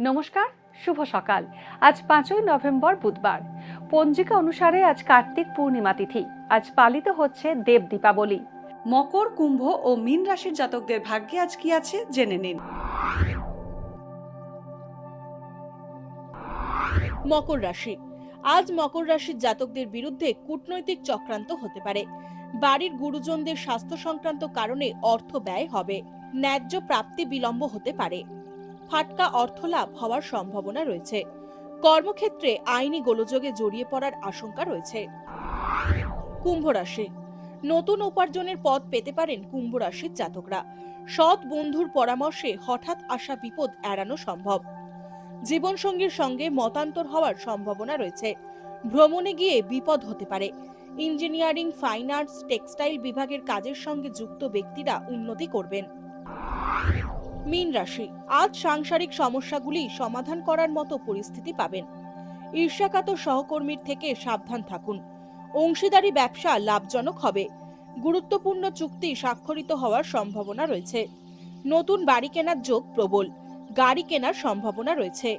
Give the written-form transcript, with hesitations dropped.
নমস্কার, শুভ সকাল। আজ 5ই নভেম্বর বুধবার। পঞ্জিকা অনুসারে আজ কার্তিক পূর্ণিমা তিথি। আজ পালিত হচ্ছে দেব দীপাবলি। মকর, কুম্ভ ও মীন রাশির জাতকদের ভাগ্যে আজ কি আছে জেনে নিন। মকর রাশি। আজ মকর রাশির জাতকদের বিরুদ্ধে কূটনৈতিক চক্রান্ত হতে পারে। বাড়ির গুরুজনদের স্বাস্থ্য সংক্রান্ত কারণে অর্থ ব্যয় হবে। ন্যায্য প্রাপ্তি বিলম্ব হতে পারে। ফাটকা অর্থ লাভ হওয়ার সম্ভাবনা রয়েছে। কর্মক্ষেত্রে আইনি গোলযোগে জড়িয়ে পড়ার আশঙ্কা রয়েছে। কুম্ভ রাশি। নতুন উপার্জনের পথ পেতে পারেন কুম্ভ রাশির জাতকরা। সৎ বন্ধুর পরামর্শে হঠাৎ আসা বিপদ এড়ানো সম্ভব। জীবনসঙ্গীর সঙ্গে মতান্তর হওয়ার সম্ভাবনা রয়েছে। ভ্রমণে গিয়ে বিপদ হতে পারে। ইঞ্জিনিয়ারিং, ফাইন আর্টস, টেক্সটাইল বিভাগের কাজের সঙ্গে যুক্ত ব্যক্তিরা উন্নতি করবেন। মীন রাশি। আজ সাংসারিক সমস্যাগুলি সমাধান করার মতো পরিস্থিতি পাবেন। ঈর্ষাকাতর সহকর্মীর থেকে সাবধান থাকুন। অংশীদারি ব্যবসা লাভজনক হবে। গুরুত্বপূর্ণ চুক্তি স্বাক্ষরিত হওয়ার সম্ভাবনা রয়েছে। নতুন বাড়ি কেনার যোগ প্রবল। গাড়ি কেনার সম্ভাবনা রয়েছে।